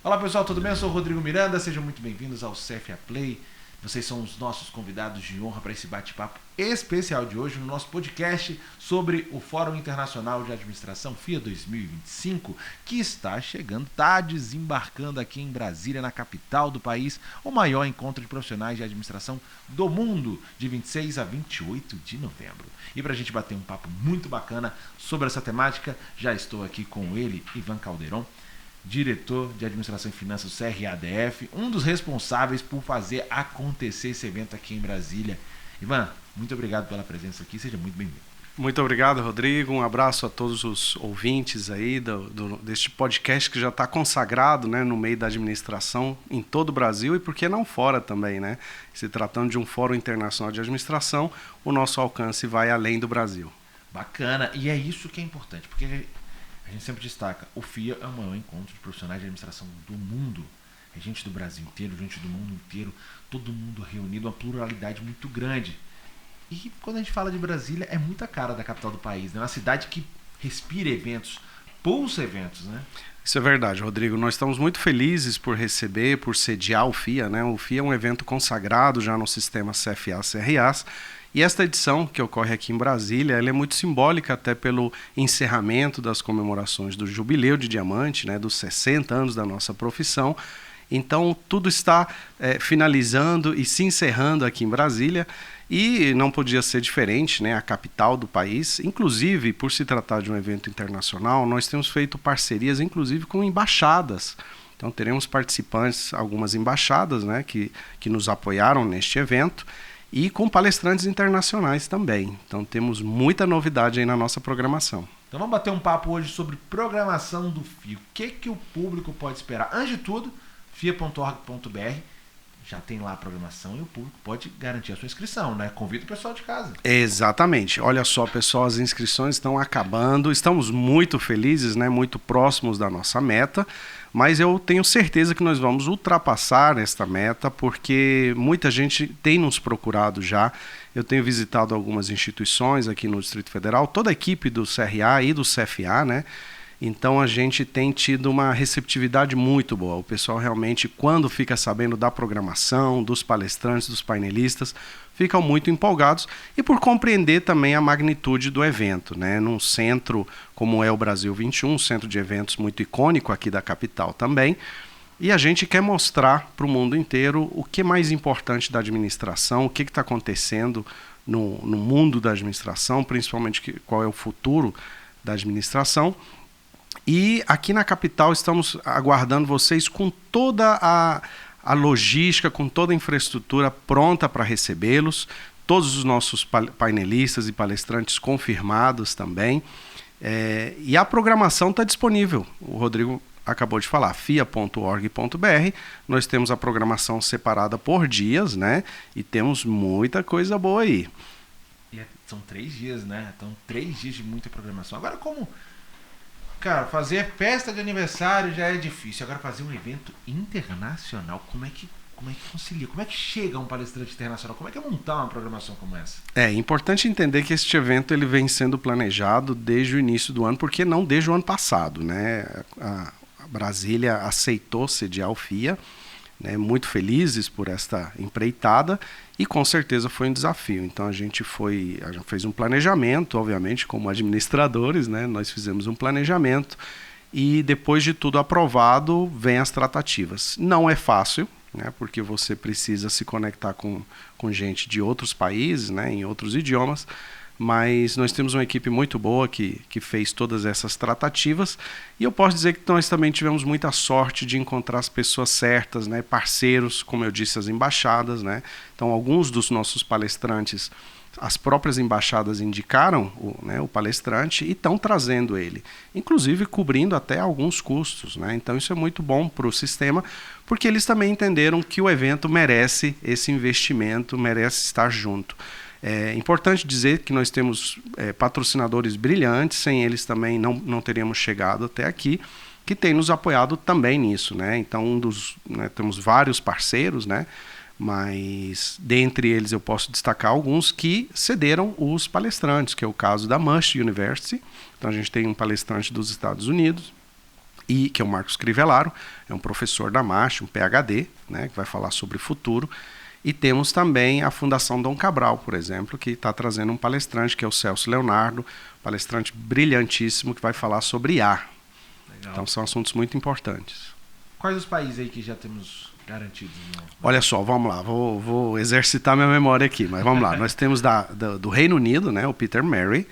Olá pessoal, tudo bem? Eu sou o Rodrigo Miranda, sejam muito bem-vindos ao CFA Play. Vocês são os nossos convidados de honra para esse bate-papo especial de hoje no nosso podcast sobre o Fórum Internacional de Administração FIA 2025, que está chegando, está desembarcando aqui em Brasília, na capital do país, o maior encontro de profissionais de administração do mundo, de 26 a 28 de novembro. E para a gente bater um papo muito bacana sobre essa temática, já estou aqui com ele, Ivan Calderon, diretor de Administração e Finanças do CRADF, um dos responsáveis por fazer acontecer esse evento aqui em Brasília. Ivan, muito obrigado pela presença aqui, seja muito bem-vindo. Muito obrigado, Rodrigo. Um abraço a todos os ouvintes aí deste podcast que já está consagrado, né, no meio da administração em todo o Brasil e por que não fora também, né? Se tratando de um Fórum Internacional de Administração, o nosso alcance vai além do Brasil. Bacana, e é isso que é importante, porque a gente sempre destaca, o FIA é o maior encontro de profissionais de administração do mundo. É gente do Brasil inteiro, gente do mundo inteiro, todo mundo reunido, uma pluralidade muito grande. E quando a gente fala de Brasília, é muita cara da capital do país, né? Uma cidade que respira eventos, pulsa eventos, né? Isso é verdade, Rodrigo. Nós estamos muito felizes por receber, por sediar o FIA, né? O FIA é um evento consagrado já no sistema CFA-CRAs. E esta edição, que ocorre aqui em Brasília, ela é muito simbólica até pelo encerramento das comemorações do Jubileu de Diamante, né, dos 60 anos da nossa profissão. Então, tudo está finalizando e se encerrando aqui em Brasília e não podia ser diferente, né, a capital do país. Inclusive, por se tratar de um evento internacional, nós temos feito parcerias, inclusive, com embaixadas. Então, teremos participantes, algumas embaixadas, né, que nos apoiaram neste evento, e com palestrantes internacionais também. Então temos muita novidade aí na nossa programação. Então vamos bater um papo hoje sobre programação do FIA. O que o público pode esperar? Antes de tudo, fia.org.br já tem lá a programação e o público pode garantir a sua inscrição, né? Convida o pessoal de casa. Exatamente. Olha só, pessoal, as inscrições estão acabando. Estamos muito felizes, né? Muito próximos da nossa meta. Mas eu tenho certeza que nós vamos ultrapassar esta meta, porque muita gente tem nos procurado já. Eu tenho visitado algumas instituições aqui no Distrito Federal, toda a equipe do CRA e do CFA, né? Então a gente tem tido uma receptividade muito boa. O pessoal realmente, quando fica sabendo da programação, dos palestrantes, dos painelistas, ficam muito empolgados e por compreender também a magnitude do evento, né? Num centro como é o Brasil 21, um centro de eventos muito icônico aqui da capital também. E a gente quer mostrar para o mundo inteiro o que é mais importante da administração, o que está acontecendo no mundo da administração, principalmente qual é o futuro da administração. E aqui na capital estamos aguardando vocês com toda a logística, com toda a infraestrutura pronta para recebê-los, todos os nossos painelistas e palestrantes confirmados também. E a programação está disponível, o Rodrigo acabou de falar, fia.org.br, nós temos a programação separada por dias, né? E temos muita coisa boa aí. E são 3 dias, né? Então 3 dias de muita programação. Agora como... Cara, fazer festa de aniversário já é difícil. Agora fazer um evento internacional, como é que concilia? Como é que chega um palestrante internacional? Como é que é montar uma programação como essa? É importante entender que este evento ele vem sendo planejado desde o início do ano, porque não desde o ano passado, né? A Brasília aceitou sediar o FIA, né? Muito felizes por esta empreitada e com certeza foi um desafio. Então a gente fez um planejamento, obviamente, como administradores, né? Nós fizemos um planejamento e depois de tudo aprovado, vem as tratativas. Não é fácil, né? Porque você precisa se conectar com gente de outros países, né? Em outros idiomas, mas nós temos uma equipe muito boa que fez todas essas tratativas e eu posso dizer que nós também tivemos muita sorte de encontrar as pessoas certas, né, parceiros, como eu disse, as embaixadas, né? Então alguns dos nossos palestrantes, as próprias embaixadas indicaram o palestrante e estão trazendo ele, inclusive cobrindo até alguns custos, né? Então isso é muito bom para o sistema, porque eles também entenderam que o evento merece esse investimento, merece estar junto. É importante dizer que nós temos patrocinadores brilhantes, sem eles também não teríamos chegado até aqui, que tem nos apoiado também nisso, né? Então temos vários parceiros, né? Mas dentre eles eu posso destacar alguns que cederam os palestrantes, que é o caso da Must University. Então a gente tem um palestrante dos Estados Unidos e que é o Marcos Crivellaro, é um professor da MASH, um PhD, né, que vai falar sobre futuro. E temos também a Fundação Dom Cabral, por exemplo, que está trazendo um palestrante, que é o Celso Leonardo, palestrante brilhantíssimo, que vai falar sobre IA. Legal. Então são assuntos muito importantes. Quais os países aí que já temos garantidos? Olha só, vamos lá, vou exercitar minha memória aqui, mas vamos lá. Nós temos do Reino Unido, né, o Peter Murray.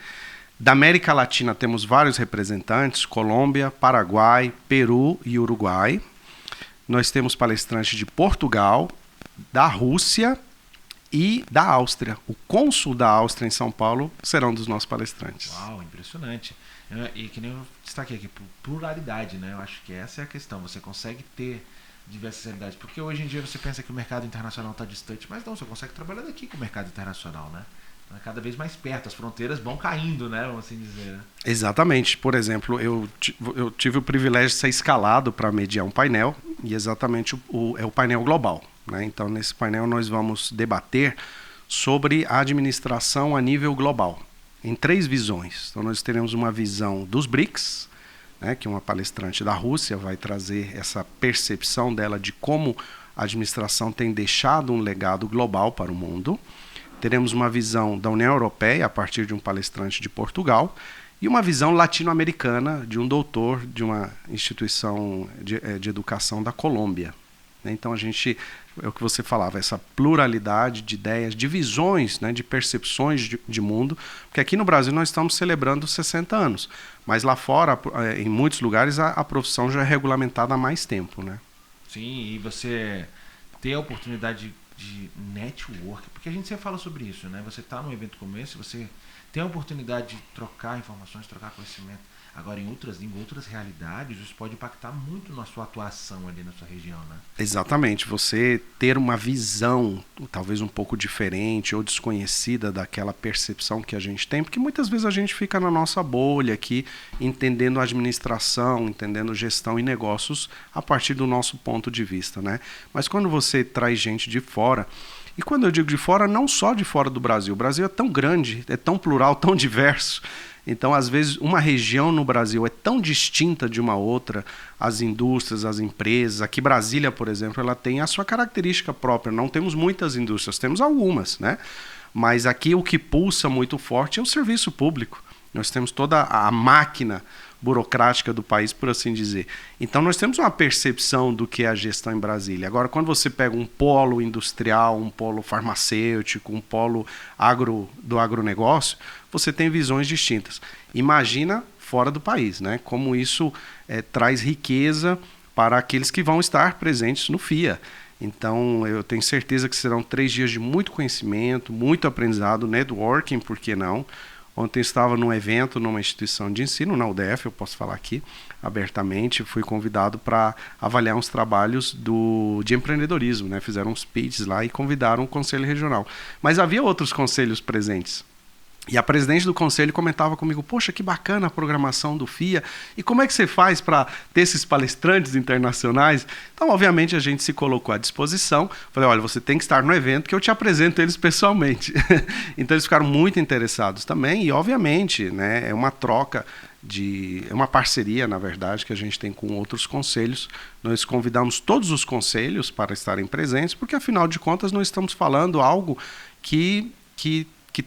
Da América Latina temos vários representantes, Colômbia, Paraguai, Peru e Uruguai. Nós temos palestrantes de Portugal, da Rússia e da Áustria. O cônsul da Áustria em São Paulo será um dos nossos palestrantes. Uau, impressionante. E que nem eu destaquei aqui, pluralidade, né? Eu acho que essa é a questão. Você consegue ter diversas realidades. Porque hoje em dia você pensa que o mercado internacional está distante, mas não, você consegue trabalhar daqui com o mercado internacional, né? É cada vez mais perto, as fronteiras vão caindo, né? Vamos assim dizer. Né? Exatamente. Por exemplo, eu tive o privilégio de ser escalado para mediar um painel, e exatamente é o painel global. Né? Então, nesse painel nós vamos debater sobre a administração a nível global, em 3 visões. Então, nós teremos uma visão dos BRICS, né, que uma palestrante da Rússia vai trazer essa percepção dela de como a administração tem deixado um legado global para o mundo. Teremos uma visão da União Europeia, a partir de um palestrante de Portugal, e uma visão latino-americana de um doutor de uma instituição de educação da Colômbia. Então, é o que você falava, essa pluralidade de ideias, de visões, né, de percepções de mundo, porque aqui no Brasil nós estamos celebrando 60 anos, mas lá fora, em muitos lugares, a profissão já é regulamentada há mais tempo. Né? Sim, e você ter a oportunidade de network, porque a gente sempre fala sobre isso, né? Você está num evento como esse, você tem a oportunidade de trocar informações, trocar conhecimento. Agora, em outras línguas, outras realidades, isso pode impactar muito na sua atuação ali na sua região, né? Exatamente. Você ter uma visão, talvez um pouco diferente ou desconhecida daquela percepção que a gente tem, porque muitas vezes a gente fica na nossa bolha aqui, entendendo administração, entendendo gestão e negócios a partir do nosso ponto de vista, né? Mas quando você traz gente de fora, e quando eu digo de fora, não só de fora do Brasil. O Brasil é tão grande, é tão plural, tão diverso. Então, às vezes, uma região no Brasil é tão distinta de uma outra, as indústrias, as empresas. Aqui, Brasília, por exemplo, ela tem a sua característica própria. Não temos muitas indústrias, temos algumas, né? Mas aqui o que pulsa muito forte é o serviço público. Nós temos toda a máquina burocrática do país, por assim dizer. Então, nós temos uma percepção do que é a gestão em Brasília. Agora, quando você pega um polo industrial, um polo farmacêutico, um polo do agronegócio, você tem visões distintas. Imagina fora do país, né? Como isso traz riqueza para aqueles que vão estar presentes no FIA. Então, eu tenho certeza que serão 3 dias de muito conhecimento, muito aprendizado, networking, por que não? Ontem eu estava num evento, numa instituição de ensino, na UDF, eu posso falar aqui abertamente, fui convidado para avaliar uns trabalhos de empreendedorismo, né? Fizeram uns pitches lá e convidaram o Conselho Regional. Mas havia outros conselhos presentes. E a presidente do conselho comentava comigo, poxa, que bacana a programação do FIA, e como é que você faz para ter esses palestrantes internacionais? Então, obviamente, a gente se colocou à disposição, falei, olha, você tem que estar no evento que eu te apresento eles pessoalmente. Então, eles ficaram muito interessados também, e obviamente, né, é uma troca, é uma parceria, na verdade, que a gente tem com outros conselhos. Nós convidamos todos os conselhos para estarem presentes, porque, afinal de contas, nós estamos falando algo que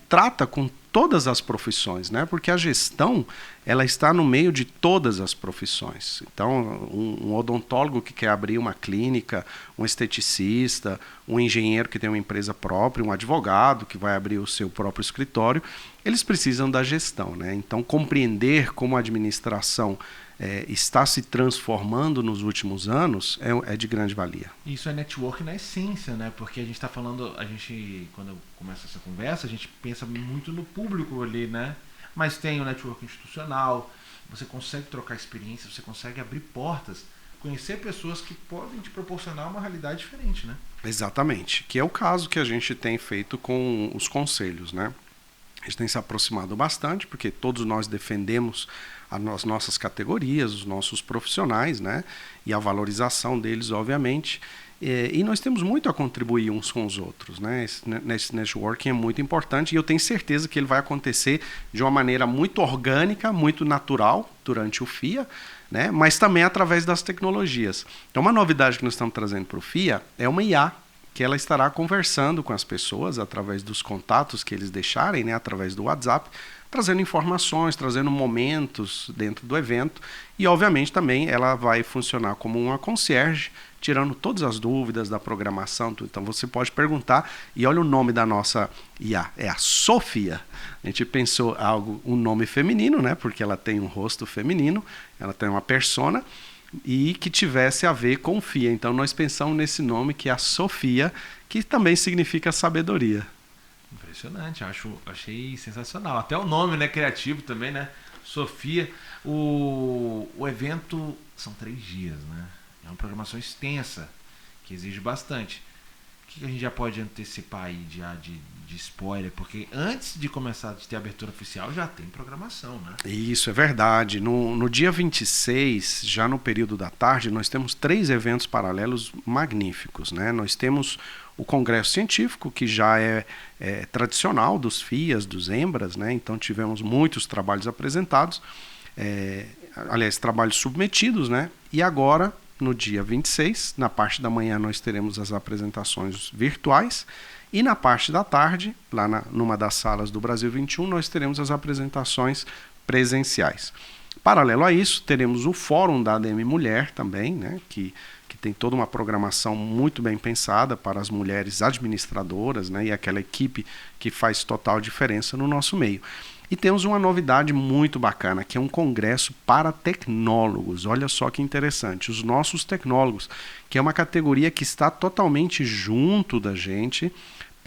trata com todas as profissões, né? Porque a gestão ela está no meio de todas as profissões. Então, um odontólogo que quer abrir uma clínica, um esteticista, um engenheiro que tem uma empresa própria, um advogado que vai abrir o seu próprio escritório, eles precisam da gestão, né? Então, compreender como a administração está se transformando nos últimos anos é de grande valia. Isso é network na essência, né? Porque a gente está falando, quando começa essa conversa, a gente pensa muito no público ali, né? Mas tem o network institucional, você consegue trocar experiência, você consegue abrir portas, conhecer pessoas que podem te proporcionar uma realidade diferente, né? Exatamente, que é o caso que a gente tem feito com os conselhos, né? A gente tem se aproximado bastante, porque todos nós defendemos as nossas categorias, os nossos profissionais, né? E a valorização deles, obviamente. E nós temos muito a contribuir uns com os outros, né? Esse networking é muito importante e eu tenho certeza que ele vai acontecer de uma maneira muito orgânica, muito natural, durante o FIA, né? Mas também através das tecnologias. Então, uma novidade que nós estamos trazendo para o FIA é uma IA, que ela estará conversando com as pessoas através dos contatos que eles deixarem, né? Através do WhatsApp, trazendo informações, trazendo momentos dentro do evento e, obviamente, também ela vai funcionar como uma concierge, tirando todas as dúvidas da programação. Então, você pode perguntar e olha o nome da nossa IA, é a Sofia. A gente pensou um nome feminino, né? Porque ela tem um rosto feminino, ela tem uma persona e que tivesse a ver com FIA. Então, nós pensamos nesse nome que é a Sofia, que também significa sabedoria. Impressionante, achei sensacional. Até o nome, né, criativo também, né? Sofia. O evento são 3 dias, né? É uma programação extensa, que exige bastante. O que a gente já pode antecipar aí de spoiler? Porque antes de começar de ter a abertura oficial, já tem programação, né? Isso, é verdade. No dia 26, já no período da tarde, nós temos 3 eventos paralelos magníficos, né? Nós temos o Congresso Científico, que já é tradicional dos FIAs, dos EMBRAs, né? Então tivemos muitos trabalhos apresentados, aliás, trabalhos submetidos, né? E agora, no dia 26, na parte da manhã, nós teremos as apresentações virtuais e na parte da tarde, lá numa das salas do Brasil 21, nós teremos as apresentações presenciais. Paralelo a isso, teremos o Fórum da ADM Mulher também, né? Que tem toda uma programação muito bem pensada para as mulheres administradoras, né, e aquela equipe que faz total diferença no nosso meio. E temos uma novidade muito bacana, que é um congresso para tecnólogos. Olha só que interessante, os nossos tecnólogos, que é uma categoria que está totalmente junto da gente.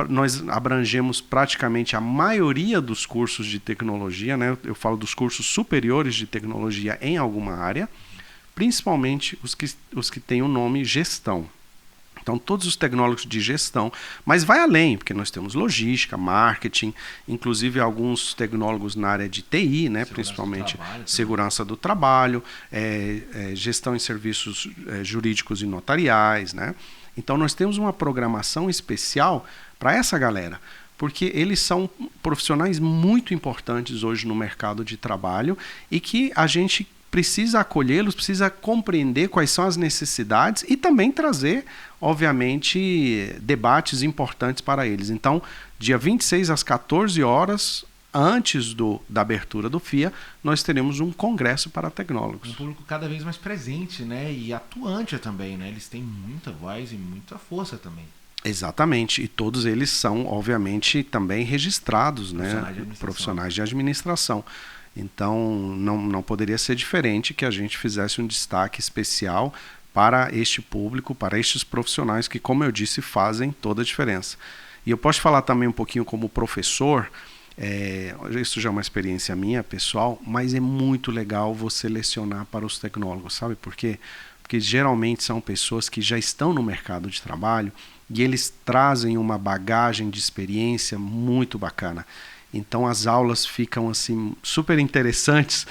Nós abrangemos praticamente a maioria dos cursos de tecnologia, né? Eu falo dos cursos superiores de tecnologia em alguma área, principalmente os que têm o nome gestão. Então, todos os tecnólogos de gestão, mas vai além, porque nós temos logística, marketing, inclusive alguns tecnólogos na área de TI, né, principalmente segurança do trabalho, gestão em serviços jurídicos e notariais, né? Então, nós temos uma programação especial para essa galera, porque eles são profissionais muito importantes hoje no mercado de trabalho e que a gente precisa acolhê-los, precisa compreender quais são as necessidades e também trazer, obviamente, debates importantes para eles. Então, dia 26 às 14 horas, antes da abertura do FIA, nós teremos um congresso para tecnólogos. Um público cada vez mais presente, né? E atuante também, né? Eles têm muita voz e muita força também. Exatamente, e todos eles são, obviamente, também registrados, né? Profissionais de administração. Então, não poderia ser diferente que a gente fizesse um destaque especial para este público, para estes profissionais que, como eu disse, fazem toda a diferença. E eu posso falar também um pouquinho como professor, isso já é uma experiência minha, pessoal, mas é muito legal você lecionar para os tecnólogos, sabe por quê? Porque geralmente são pessoas que já estão no mercado de trabalho e eles trazem uma bagagem de experiência muito bacana. Então as aulas ficam assim super interessantes.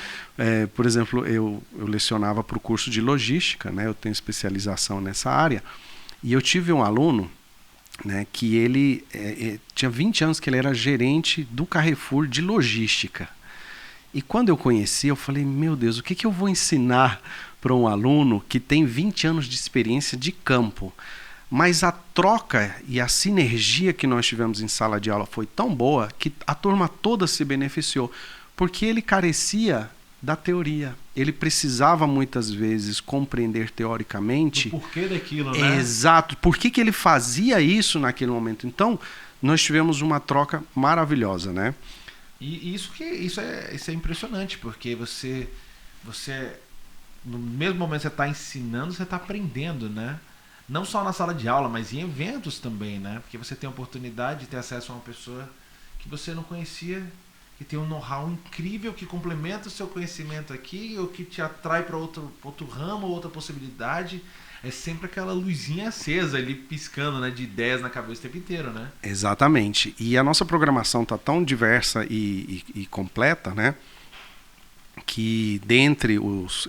Por exemplo, eu lecionava para o curso de logística, né? Eu tenho especialização nessa área. E eu tive um aluno, né, que ele tinha 20 anos que ele era gerente do Carrefour de logística. E quando eu conheci, eu falei, meu Deus, o que eu vou ensinar para um aluno que tem 20 anos de experiência de campo? Mas a troca e a sinergia que nós tivemos em sala de aula foi tão boa que a turma toda se beneficiou, porque ele carecia da teoria. Ele precisava muitas vezes compreender teoricamente... O porquê daquilo, né? Exato. Por que ele fazia isso naquele momento? Então, nós tivemos uma troca maravilhosa, né? E isso é impressionante, porque você no mesmo momento que você está ensinando, você está aprendendo, né? Não só na sala de aula, mas em eventos também, né? Porque você tem a oportunidade de ter acesso a uma pessoa que você não conhecia, que tem um know-how incrível, que complementa o seu conhecimento aqui, ou que te atrai para outro ramo, outra possibilidade. É sempre aquela luzinha acesa ali, piscando, né, de ideias na cabeça o tempo inteiro, né? Exatamente. E a nossa programação está tão diversa e completa, né? que dentre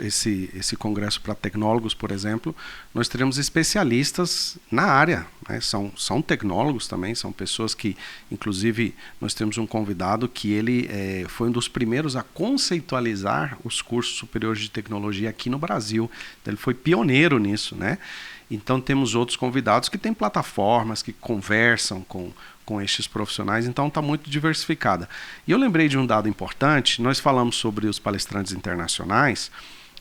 esse congresso para tecnólogos, por exemplo, nós teremos especialistas na área, né? São tecnólogos também, são pessoas que, inclusive, nós temos um convidado que ele foi um dos primeiros a conceitualizar os cursos superiores de tecnologia aqui no Brasil. Então, ele foi pioneiro nisso, né? Então temos outros convidados que têm plataformas, que conversam com estes profissionais, então está muito diversificada. E eu lembrei de um dado importante, nós falamos sobre os palestrantes internacionais,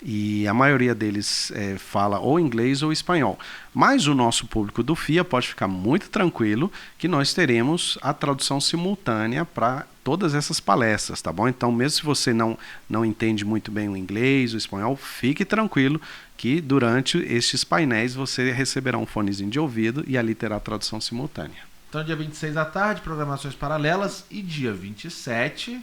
e a maioria deles fala ou inglês ou espanhol. Mas o nosso público do FIA pode ficar muito tranquilo que nós teremos a tradução simultânea para todas essas palestras, tá bom? Então, mesmo se você não entende muito bem o inglês, o espanhol, fique tranquilo que durante estes painéis você receberá um fonezinho de ouvido e ali terá a tradução simultânea. Então, dia 26 à tarde, programações paralelas, e dia 27...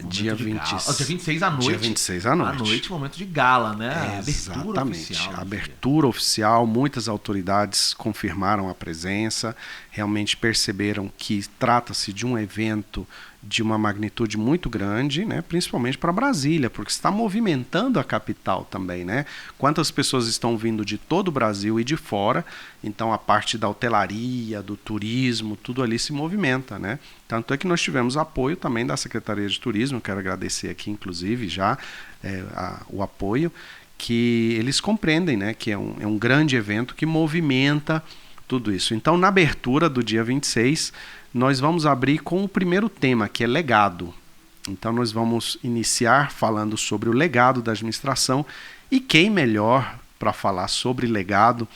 Dia 26 à noite. Dia 26 à noite. À noite, momento de gala, né? Exatamente. Abertura oficial, muitas autoridades confirmaram a presença, realmente perceberam que trata-se de um evento de uma magnitude muito grande, né? Principalmente para Brasília, porque está movimentando a capital também, né? Quantas pessoas estão vindo de todo o Brasil e de fora, então a parte da hotelaria, do turismo, tudo ali se movimenta, né? Tanto é que nós tivemos apoio também da Secretaria de Turismo, quero agradecer aqui inclusive já o apoio, que eles compreendem, né? Que é um grande evento que movimenta tudo isso. Então, na abertura do dia 26, nós vamos abrir com o primeiro tema, que é legado. Então, nós vamos iniciar falando sobre o legado da administração, e quem melhor para falar sobre legado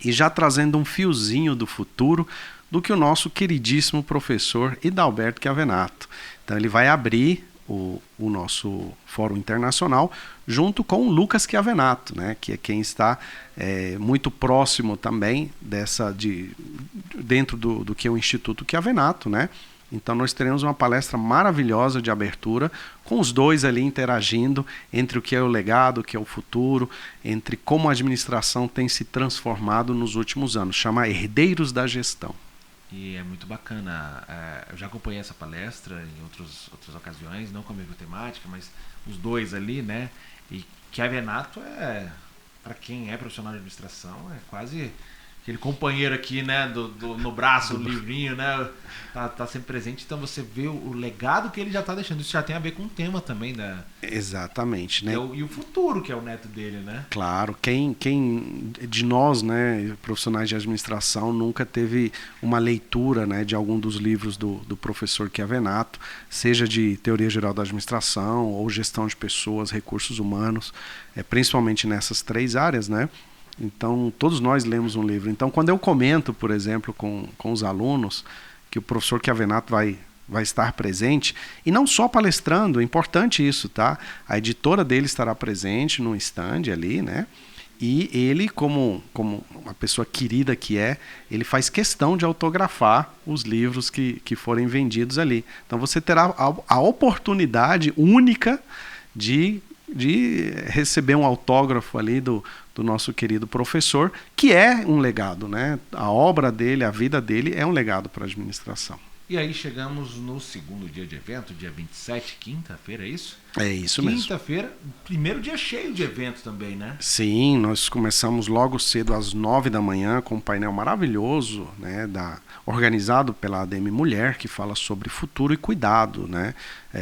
e já trazendo um fiozinho do futuro do que o nosso queridíssimo professor Hidalberto Chiavenato. Então, ele vai abrir o nosso Fórum Internacional junto com o Lucas Chiavenato, né, que é quem está muito próximo também dentro do que é o Instituto Chiavenato, né? Então nós teremos uma palestra maravilhosa de abertura, com os dois ali interagindo entre o que é o legado, o que é o futuro, entre como a administração tem se transformado nos últimos anos, chama Herdeiros da Gestão. E é muito bacana, eu já acompanhei essa palestra em outras ocasiões, não com a mesma temática, mas os dois ali, né? E Chiavenato para quem é profissional de administração, é quase aquele companheiro aqui, né, no braço, o livrinho, né, tá sempre presente. Então você vê o legado que ele já tá deixando. Isso já tem a ver com o tema também, né? Exatamente, né? E o futuro, que é o neto dele, né? Claro, quem de nós, né, profissionais de administração, nunca teve uma leitura, né, de algum dos livros do professor Chiavenato, seja de Teoria Geral da Administração ou Gestão de Pessoas, Recursos Humanos, principalmente nessas três áreas, né? Então, todos nós lemos um livro. Então, quando eu comento, por exemplo, com os alunos que o professor Chiavenato vai estar presente, e não só palestrando, é importante isso, tá? A editora dele estará presente no stand ali, né? E ele, como uma pessoa querida que ele faz questão de autografar os livros que forem vendidos ali. Então, você terá a oportunidade única de receber um autógrafo ali do nosso querido professor, que é um legado, né? A obra dele, a vida dele é um legado para a administração. E aí chegamos no segundo dia de evento, dia 27, quinta-feira, é isso? É isso mesmo. Quinta-feira, primeiro dia cheio de evento também, né? Sim, nós começamos logo cedo às 9 da manhã com um painel maravilhoso, né, organizado pela ADM Mulher, que fala sobre futuro e cuidado, né?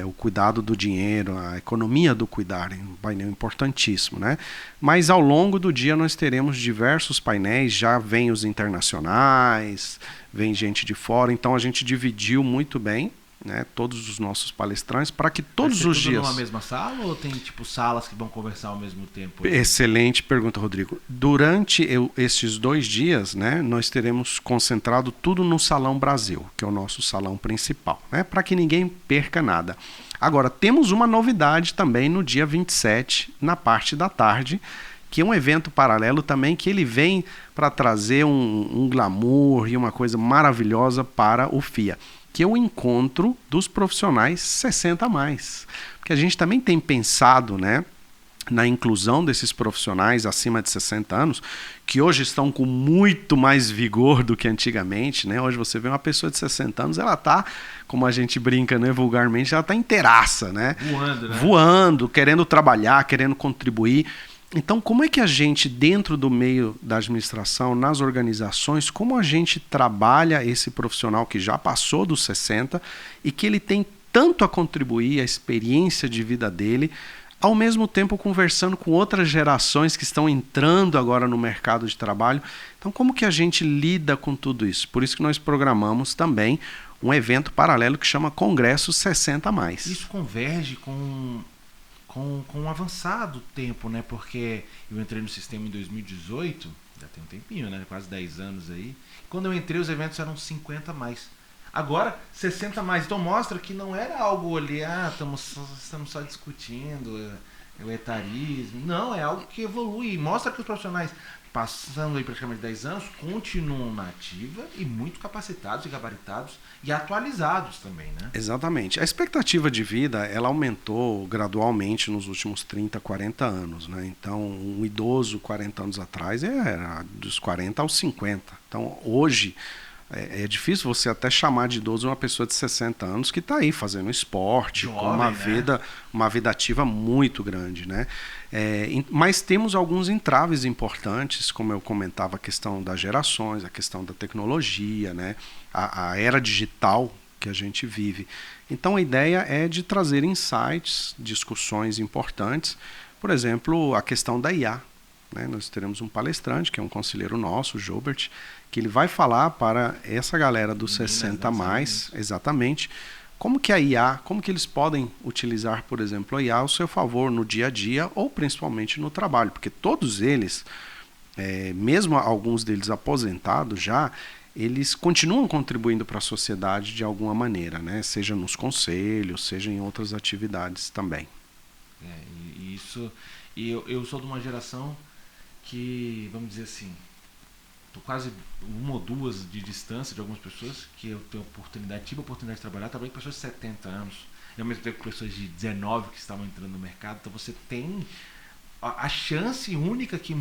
O cuidado do dinheiro, a economia do cuidar, um painel importantíssimo, né? Mas ao longo do dia nós teremos diversos painéis, já vem os internacionais, vem gente de fora, então a gente dividiu muito bem, né, todos os nossos palestrantes para que todos os dias... numa mesma sala ou tem tipo salas que vão conversar ao mesmo tempo? Excelente pergunta, Rodrigo. Durante esses 2 dias, né, nós teremos concentrado tudo no Salão Brasil, que é o nosso salão principal, né, para que ninguém perca nada. Agora, temos uma novidade também no dia 27, na parte da tarde, que é um evento paralelo também, que ele vem para trazer um glamour e uma coisa maravilhosa para o FIA, que é o encontro dos profissionais 60+. Porque a gente também tem pensado, né, na inclusão desses profissionais acima de 60 anos, que hoje estão com muito mais vigor do que antigamente, né? Hoje você vê uma pessoa de 60 anos, ela está, como a gente brinca, né, vulgarmente, ela está inteiraça, né? Voando, né? Voando, querendo trabalhar, querendo contribuir. Então, como é que a gente, dentro do meio da administração, nas organizações, como a gente trabalha esse profissional que já passou dos 60 e que ele tem tanto a contribuir, a experiência de vida dele, ao mesmo tempo conversando com outras gerações que estão entrando agora no mercado de trabalho. Então, como que a gente lida com tudo isso? Por isso que nós programamos também um evento paralelo que chama Congresso 60+. Isso converge com um avançado tempo, né? Porque eu entrei no sistema em 2018, já tem um tempinho, né? Quase 10 anos aí. Quando eu entrei, os eventos eram 50+. Agora, 60+. Então mostra que não era algo ali, estamos só discutindo o etarismo. Não, é algo que evolui. Mostra que os profissionais, passando aí praticamente 10 anos, continuam na ativa e muito capacitados e gabaritados e atualizados também, né? Exatamente. A expectativa de vida, ela aumentou gradualmente nos últimos 30, 40 anos, né? Então, um idoso 40 anos atrás era dos 40 aos 50. Então, hoje é difícil você até chamar de idoso uma pessoa de 60 anos que está aí fazendo esporte, jovem, com uma vida ativa muito grande, né? Mas temos alguns entraves importantes, como eu comentava, a questão das gerações, a questão da tecnologia, né? A era digital que a gente vive. Então a ideia é de trazer insights, discussões importantes, por exemplo, a questão da IA. Né? Nós teremos um palestrante, que é um conselheiro nosso, o Jobert, que ele vai falar para essa galera dos 60+, exatamente, como que a IA, como que eles podem utilizar, por exemplo, a IA ao seu favor no dia a dia ou principalmente no trabalho, porque todos eles, mesmo alguns deles aposentados já, eles continuam contribuindo para a sociedade de alguma maneira, né? Seja nos conselhos, seja em outras atividades também. Eu sou de uma geração que, vamos dizer assim, estou quase uma ou duas de distância de algumas pessoas que eu tive a oportunidade de trabalhar com pessoas de 70 anos, e ao mesmo tempo com pessoas de 19 que estavam entrando no mercado. Então você tem a chance única que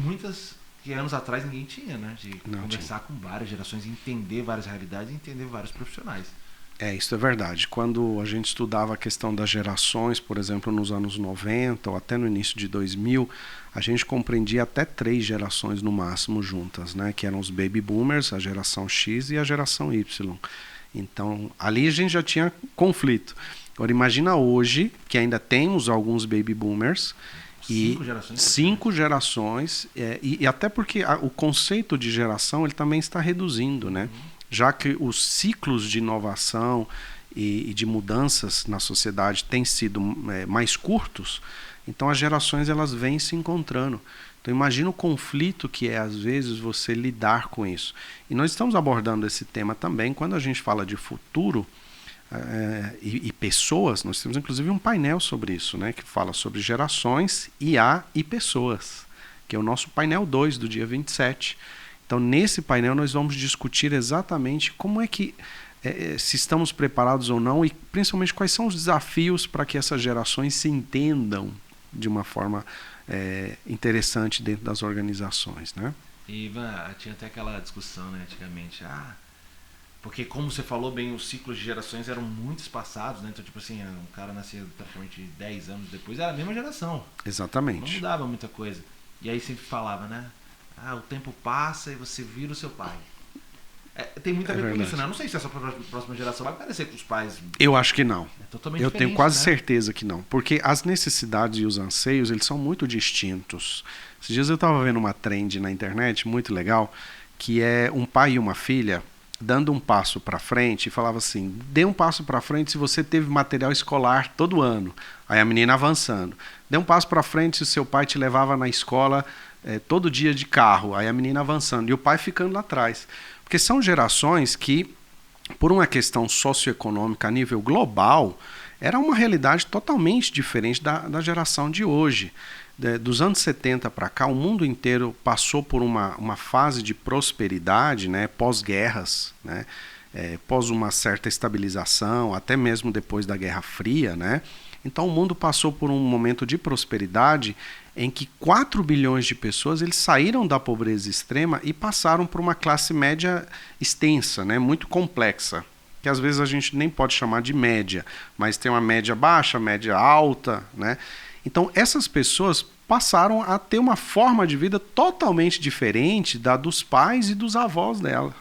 anos atrás ninguém tinha, né? De conversar com várias gerações, entender várias realidades e entender vários profissionais. Isso é verdade. Quando a gente estudava a questão das gerações, por exemplo, nos anos 90 ou até no início de 2000, a gente compreendia até 3 gerações no máximo juntas, né? Que eram os baby boomers, a geração X e a geração Y. Então, ali a gente já tinha conflito. Agora, imagina hoje, que ainda temos alguns baby boomers, 5 gerações, e até porque o conceito de geração ele também está reduzindo, né? Já que os ciclos de inovação e de mudanças na sociedade têm sido mais curtos, então as gerações elas vêm se encontrando. Então imagina o conflito que é às vezes você lidar com isso. E nós estamos abordando esse tema também quando a gente fala de futuro e pessoas. Nós temos inclusive um painel sobre isso, né, que fala sobre gerações, IA e pessoas, que é o nosso painel 2 do dia 27. Então, nesse painel, nós vamos discutir exatamente como é que, se estamos preparados ou não, e principalmente quais são os desafios para que essas gerações se entendam de uma forma interessante dentro das organizações, né? E, Ivan, tinha até aquela discussão, né, antigamente, porque como você falou bem, os ciclos de gerações eram muito espaçados, né? Então, tipo assim, um cara nascia praticamente 10 anos depois, era a mesma geração. Exatamente. Não mudava muita coisa. E aí sempre falava, né? O tempo passa e você vira o seu pai. Tem muito a ver com isso, né? Eu não sei se essa próxima geração vai parecer com os pais. Eu acho que não. Totalmente Eu tenho quase né? certeza que não. Porque as necessidades e os anseios, eles são muito distintos. Esses dias eu estava vendo uma trend na internet, muito legal, que é um pai e uma filha dando um passo para frente e falava assim, dê um passo para frente se você teve material escolar todo ano. Aí a menina avançando. Dê um passo para frente se o seu pai te levava na escola todo dia de carro, aí a menina avançando, e o pai ficando lá atrás. Porque são gerações que, por uma questão socioeconômica a nível global, era uma realidade totalmente diferente da geração de hoje. Dos anos 70 para cá, o mundo inteiro passou por uma fase de prosperidade, né, pós-guerras, né, pós uma certa estabilização, até mesmo depois da Guerra Fria, né? Então o mundo passou por um momento de prosperidade em que 4 bilhões de pessoas eles saíram da pobreza extrema e passaram por uma classe média extensa, né, muito complexa, que às vezes a gente nem pode chamar de média, mas tem uma média baixa, média alta, né? Então essas pessoas passaram a ter uma forma de vida totalmente diferente da dos pais e dos avós delas,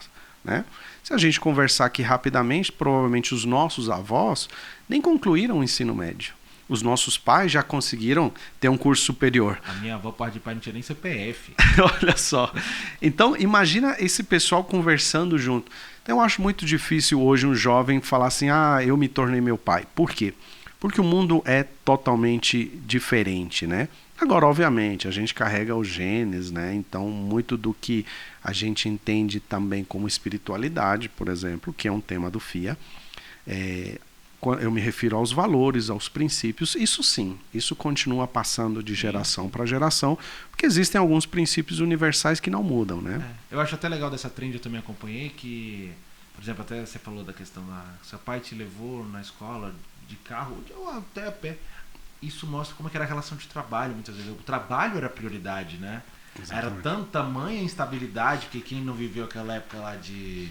né? Se a gente conversar aqui rapidamente, provavelmente os nossos avós nem concluíram o ensino médio. Os nossos pais já conseguiram ter um curso superior. A minha avó, parte de pai, não tinha nem CPF. Olha só. Então, imagina esse pessoal conversando junto. Então, eu acho muito difícil hoje um jovem falar assim, eu me tornei meu pai. Por quê? Porque o mundo é totalmente diferente, né? Agora, obviamente, a gente carrega os genes, né? Então, muito do que a gente entende também como espiritualidade, por exemplo, que é um tema do FIA, eu me refiro aos valores, aos princípios, isso sim, isso continua passando de geração para geração, porque existem alguns princípios universais que não mudam, né? Eu acho até legal dessa trend, eu também acompanhei, que, por exemplo, até você falou da questão da seu pai te levou na escola de carro, ou até a pé. Isso mostra como é que era a relação de trabalho, muitas vezes. O trabalho era a prioridade, né? Exatamente. Era tanta tamanha instabilidade que quem não viveu aquela época lá que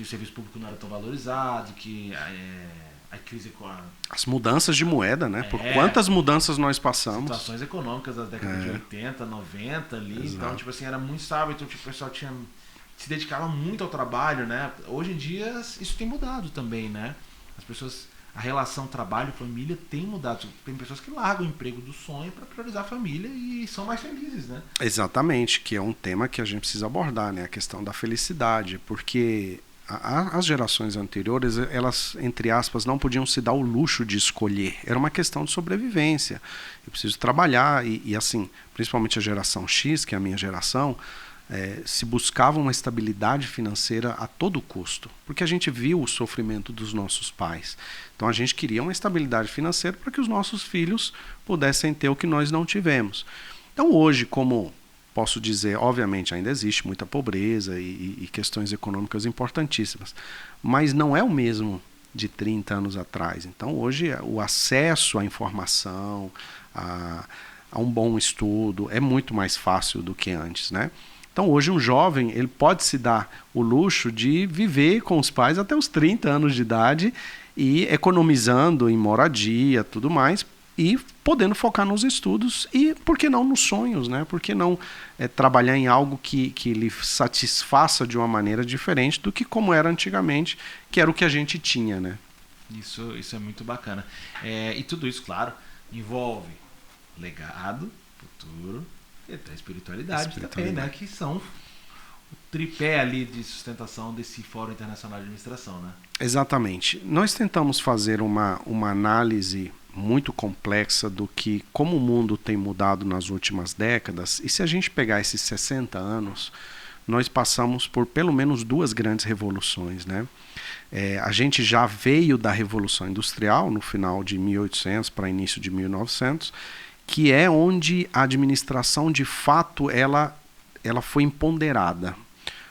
o serviço público não era tão valorizado, que a crise com as mudanças de moeda, né? Por quantas mudanças nós passamos. Situações econômicas das décadas de 80, 90 ali. Exato. Então, tipo assim, era muito estável. Então, tipo, o pessoal se dedicava muito ao trabalho, né? Hoje em dia, isso tem mudado também, né? As pessoas... A relação trabalho-família tem mudado. Tem pessoas que largam o emprego do sonho para priorizar a família e são mais felizes, né? Exatamente, que é um tema que a gente precisa abordar, né? A questão da felicidade, porque as gerações anteriores, elas, entre aspas, não podiam se dar o luxo de escolher. Era uma questão de sobrevivência. Eu preciso trabalhar e assim, principalmente a geração X, que é a minha geração, se buscava uma estabilidade financeira a todo custo, porque a gente viu o sofrimento dos nossos pais. Então a gente queria uma estabilidade financeira para que os nossos filhos pudessem ter o que nós não tivemos. Então hoje, como posso dizer, obviamente ainda existe muita pobreza e questões econômicas importantíssimas, mas não é o mesmo de 30 anos atrás. Então hoje o acesso à informação, a um bom estudo é muito mais fácil do que antes, né? Então hoje um jovem ele pode se dar o luxo de viver com os pais até os 30 anos de idade e economizando em moradia, tudo mais, e podendo focar nos estudos e, por que não, nos sonhos, né? Por que não trabalhar em algo que lhe satisfaça de uma maneira diferente do que como era antigamente, que era o que a gente tinha, né? Isso é muito bacana. E tudo isso, claro, envolve legado, futuro e até espiritualidade também, né? Que são o tripé ali de sustentação desse Fórum Internacional de Administração, né? Exatamente. Nós tentamos fazer uma análise muito complexa do que, como o mundo tem mudado nas últimas décadas, e se a gente pegar esses 60 anos, nós passamos por pelo menos 2 grandes revoluções, né? A gente já veio da Revolução Industrial, no final de 1800 para início de 1900, que é onde a administração, de fato, ela foi empoderada.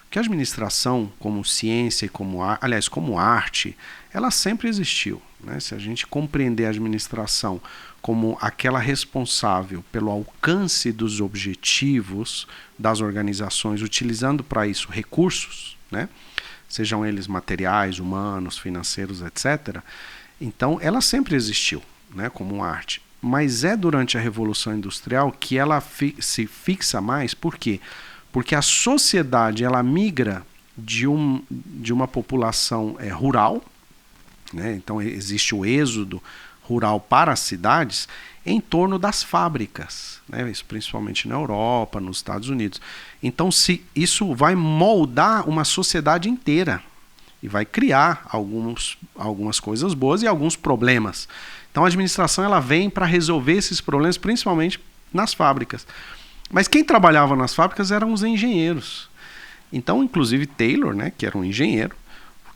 Porque a administração, como ciência e como arte, ela sempre existiu, né? Se a gente compreender a administração como aquela responsável pelo alcance dos objetivos das organizações, utilizando para isso recursos, né? Sejam eles materiais, humanos, financeiros, etc., então ela sempre existiu, né, como arte. Mas é durante a Revolução Industrial que ela se fixa mais. Por quê? Porque a sociedade ela migra de uma população rural, né? Então existe o êxodo rural para as cidades em torno das fábricas, né? Isso principalmente na Europa, nos Estados Unidos. Então isso vai moldar uma sociedade inteira e vai criar algumas coisas boas e alguns problemas. Então a administração ela vem para resolver esses problemas, principalmente nas fábricas. Mas quem trabalhava nas fábricas eram os engenheiros. Então, inclusive Taylor, né, que era um engenheiro,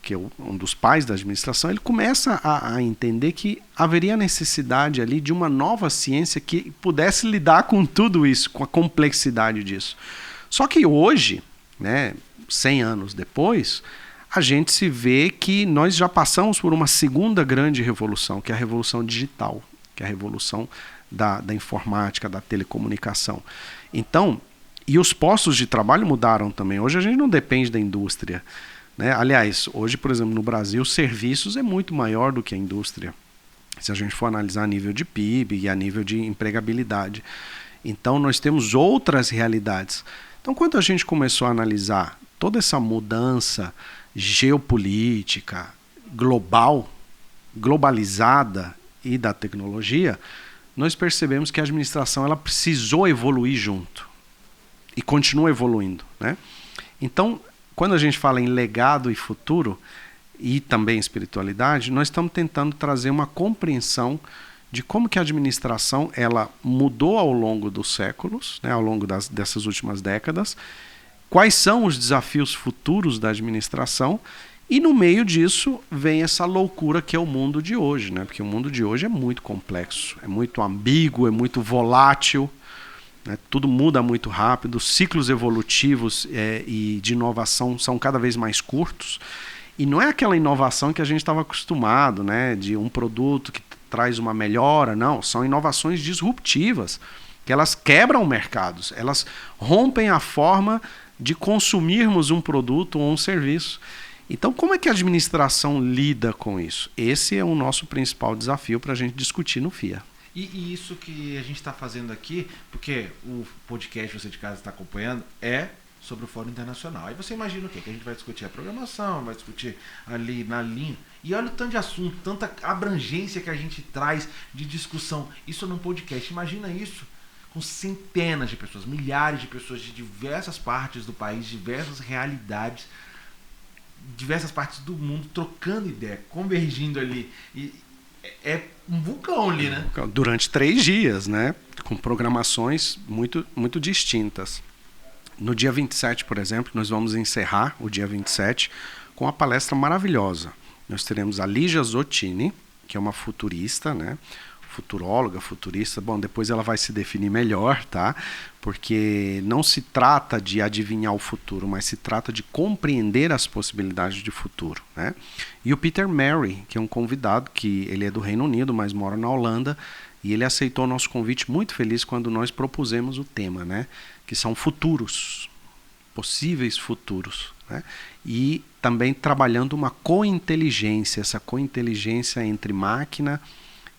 que é um dos pais da administração, ele começa a entender que haveria necessidade ali de uma nova ciência que pudesse lidar com tudo isso, com a complexidade disso. Só que hoje, né, 100 anos depois, a gente se vê que nós já passamos por uma segunda grande revolução, que é a revolução digital, que é a revolução da informática, da telecomunicação. Então, e os postos de trabalho mudaram também. Hoje a gente não depende da indústria, né? Aliás, hoje, por exemplo, no Brasil, serviços é muito maior do que a indústria, se a gente for analisar a nível de PIB e a nível de empregabilidade. Então, nós temos outras realidades. Então, quando a gente começou a analisar toda essa mudança geopolítica, globalizada e da tecnologia, nós percebemos que a administração ela precisou evoluir junto e continua evoluindo, né? Então, quando a gente fala em legado e futuro e também espiritualidade, nós estamos tentando trazer uma compreensão de como que a administração ela mudou ao longo dos séculos, né, ao longo dessas últimas décadas, quais são os desafios futuros da administração, e no meio disso vem essa loucura que é o mundo de hoje, né? Porque o mundo de hoje é muito complexo, é muito ambíguo, é muito volátil, né? Tudo muda muito rápido, os ciclos evolutivos e de inovação são cada vez mais curtos, e não é aquela inovação que a gente estava acostumado, né? De um produto que traz uma melhora, não, são inovações disruptivas, que elas quebram mercados, elas rompem a forma de consumirmos um produto ou um serviço. Então, como é que a administração lida com isso? Esse é o nosso principal desafio para a gente discutir no FIA. E isso que a gente está fazendo aqui, porque o podcast você de casa está acompanhando, é sobre o Fórum Internacional. Aí você imagina o quê? Que a gente vai discutir a programação, vai discutir ali na linha. E olha o tanto de assunto, tanta abrangência que a gente traz de discussão. Isso num podcast. Imagina isso com centenas de pessoas, milhares de pessoas de diversas partes do país, diversas realidades, diversas partes do mundo trocando ideia, convergindo ali. E é um vulcão ali, né? Durante 3 dias, né? Com programações muito, muito distintas. No dia 27, por exemplo, nós vamos encerrar o dia 27 com uma palestra maravilhosa. Nós teremos a Lígia Zottini, que é uma futurista, né? Futuróloga, futurista. Bom, depois ela vai se definir melhor, tá? Porque não se trata de adivinhar o futuro, mas se trata de compreender as possibilidades de futuro, né? E o Peter Mary, que é um convidado, que ele é do Reino Unido, mas mora na Holanda, e ele aceitou o nosso convite muito feliz quando nós propusemos o tema, né? Que são futuros, possíveis futuros, né? E também trabalhando uma cointeligência, essa cointeligência entre máquina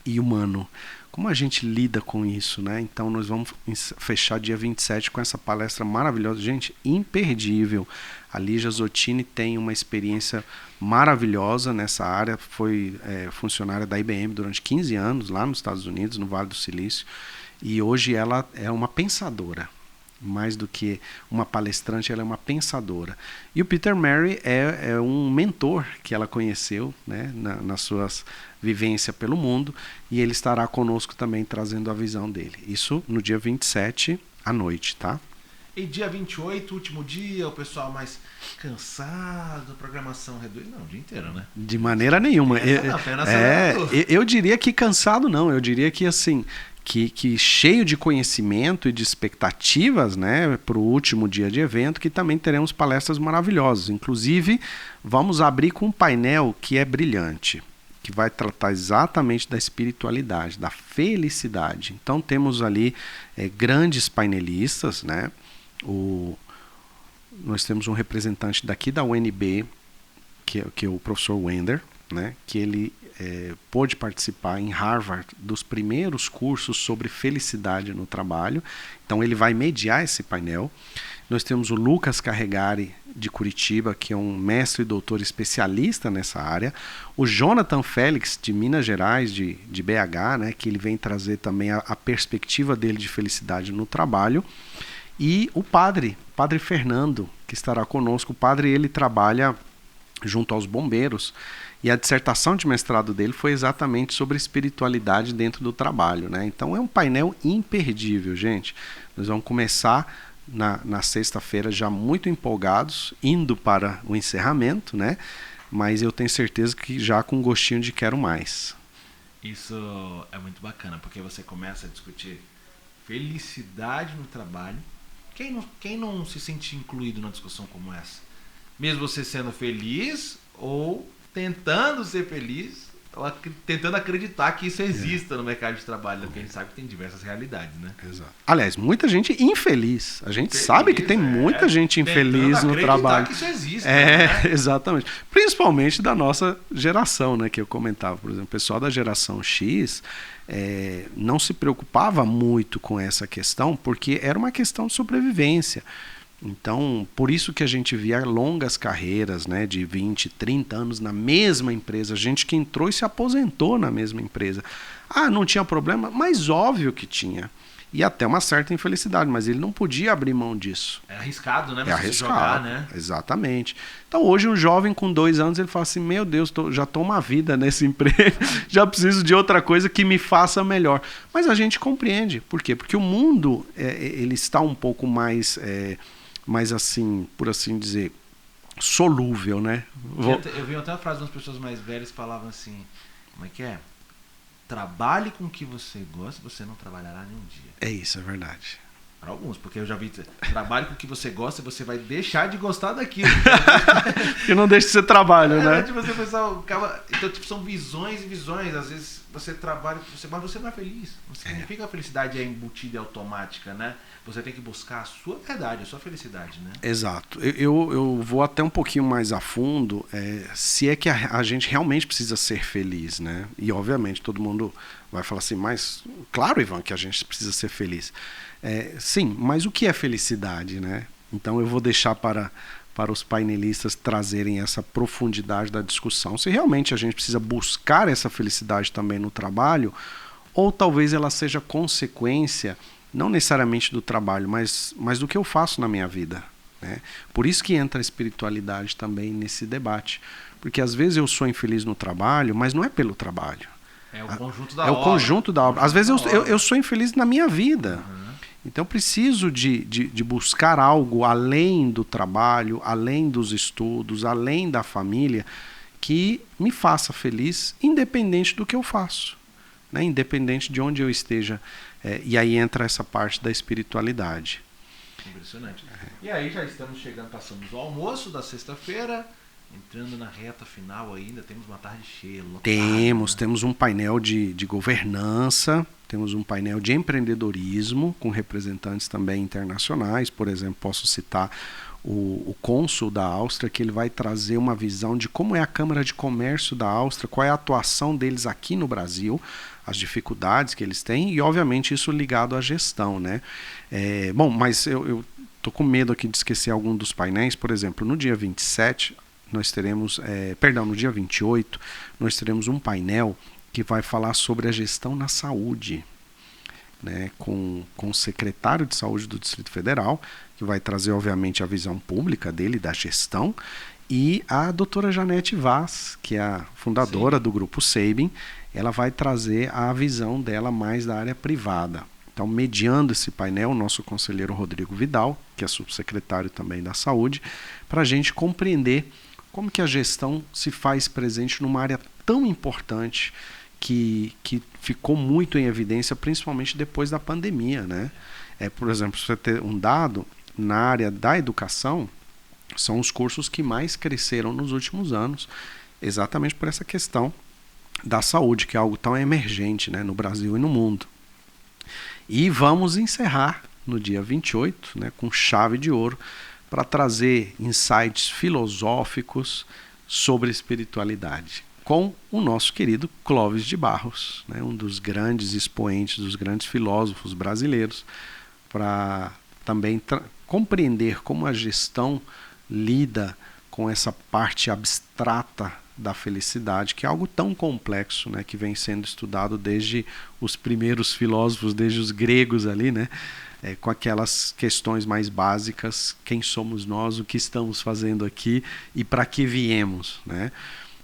e humano. Como a gente lida com isso, né? Então nós vamos fechar dia 27 com essa palestra maravilhosa, gente, imperdível. A Lígia Zottini tem uma experiência maravilhosa nessa área, foi funcionária da IBM durante 15 anos lá nos Estados Unidos, no Vale do Silício, e hoje ela é uma pensadora. Mais do que uma palestrante, ela é uma pensadora. E o Peter Mary é um mentor que ela conheceu, né, nas suas vivências pelo mundo, e ele estará conosco também trazendo a visão dele. Isso no dia 27 à noite, tá? E dia 28, último dia, o pessoal mais cansado, programação reduzida. Não, o dia inteiro, né? De maneira nenhuma. Eu diria que cansado não, eu diria que assim... Que cheio de conhecimento e de expectativas, né, para o último dia de evento, que também teremos palestras maravilhosas. Inclusive, vamos abrir com um painel que é brilhante, que vai tratar exatamente da espiritualidade, da felicidade. Então, temos ali grandes painelistas, né? Nós temos um representante daqui da UNB, que é o professor Wender, né, que ele pôde participar em Harvard dos primeiros cursos sobre felicidade no trabalho. Então ele vai mediar esse painel. Nós temos o Lucas Carregari de Curitiba, que é um mestre e doutor especialista nessa área. O Jonathan Félix de Minas Gerais, de BH, né, que ele vem trazer também a perspectiva dele de felicidade no trabalho. E o padre Fernando, que estará conosco. O padre, ele trabalha junto aos bombeiros, e a dissertação de mestrado dele foi exatamente sobre espiritualidade dentro do trabalho, né? Então é um painel imperdível, gente. Nós vamos começar na sexta-feira já muito empolgados, indo para o encerramento, né? Mas eu tenho certeza que já com gostinho de quero mais. Isso é muito bacana, porque você começa a discutir felicidade no trabalho. Quem não se sente incluído numa discussão como essa? Mesmo você sendo feliz ou tentando ser feliz, tentando acreditar que isso exista no mercado de trabalho, porque a gente sabe que tem diversas realidades, né? Exato. Aliás, muita gente infeliz. A gente sabe que tem muita gente infeliz no trabalho. Que isso existe, né? Exatamente. Principalmente da nossa geração, né? Que eu comentava, por exemplo, o pessoal da geração X não se preocupava muito com essa questão, porque era uma questão de sobrevivência. Então, por isso que a gente via longas carreiras, né, de 20, 30 anos na mesma empresa, gente que entrou e se aposentou na mesma empresa. Ah, não tinha problema? Mas óbvio que tinha. E até uma certa infelicidade, mas ele não podia abrir mão disso. É arriscado, né? É arriscado, jogar, né? Exatamente. Então hoje um jovem com 2 anos, ele fala assim, meu Deus, já estou uma vida nesse emprego, já preciso de outra coisa que me faça melhor. Mas a gente compreende. Por quê? Porque o mundo ele está um pouco mais assim, por assim dizer, solúvel, né? Eu vi até uma frase das pessoas mais velhas que falavam assim, como é que é? Trabalhe com o que você gosta, você não trabalhará nenhum dia. É isso, é verdade. Para alguns, porque eu já vi, trabalhe com o que você gosta, você vai deixar de gostar daquilo. E não deixa de ser trabalho, né? Tipo, você pensar, então, tipo, são visões e visões. Às vezes você trabalha, mas você não é feliz. Não significa que a felicidade é embutida e automática, né? Você tem que buscar a sua verdade, a sua felicidade, né? Exato. Eu vou até um pouquinho mais a fundo, se é que a gente realmente precisa ser feliz, né? E obviamente todo mundo vai falar assim, mas claro, Ivan, que a gente precisa ser feliz. Sim, mas o que é felicidade, né? Então eu vou deixar para os painelistas trazerem essa profundidade da discussão. Se realmente a gente precisa buscar essa felicidade também no trabalho, ou talvez ela seja consequência, não necessariamente do trabalho, mas do que eu faço na minha vida, né? Por isso que entra a espiritualidade também nesse debate. Porque às vezes eu sou infeliz no trabalho, mas não é pelo trabalho. É o conjunto da obra. É o conjunto da obra. Às vezes eu sou infeliz na minha vida. Então eu preciso de buscar algo além do trabalho, além dos estudos, além da família, que me faça feliz, independente do que eu faço, né? Independente de onde eu esteja. E aí entra essa parte da espiritualidade. Impressionante. E aí já estamos chegando, passamos o almoço da sexta-feira, entrando na reta final ainda, temos uma tarde cheia. Lotada, temos um painel de governança, temos um painel de empreendedorismo, com representantes também internacionais. Por exemplo, posso citar o cônsul da Áustria, que ele vai trazer uma visão de como é a Câmara de Comércio da Áustria, qual é a atuação deles aqui no Brasil, as dificuldades que eles têm e, obviamente, isso ligado à gestão, né? Bom, mas eu tô com medo aqui de esquecer algum dos painéis. Por exemplo, no dia 27, nós teremos, no dia 28, nós teremos um painel que vai falar sobre a gestão na saúde, né? Com o secretário de saúde do Distrito Federal, que vai trazer, obviamente, a visão pública dele, da gestão, e a doutora Janete Vaz, que é a fundadora do Grupo Sabin, ela vai trazer a visão dela mais da área privada. Então, mediando esse painel, o nosso conselheiro Rodrigo Vidal, que é subsecretário também da Saúde, para a gente compreender como que a gestão se faz presente numa área tão importante que ficou muito em evidência, principalmente depois da pandemia, né? Por exemplo, se você ter um dado, na área da educação, são os cursos que mais cresceram nos últimos anos, exatamente por essa questão da saúde, que é algo tão emergente, né, no Brasil e no mundo. E vamos encerrar no dia 28, né, com chave de ouro, para trazer insights filosóficos sobre espiritualidade, com o nosso querido Clóvis de Barros, né, um dos grandes expoentes, dos grandes filósofos brasileiros, para também compreender como a gestão lida com essa parte abstrata da felicidade, que é algo tão complexo, né, que vem sendo estudado desde os primeiros filósofos, desde os gregos ali, né, com aquelas questões mais básicas: quem somos nós, o que estamos fazendo aqui e para que viemos, né?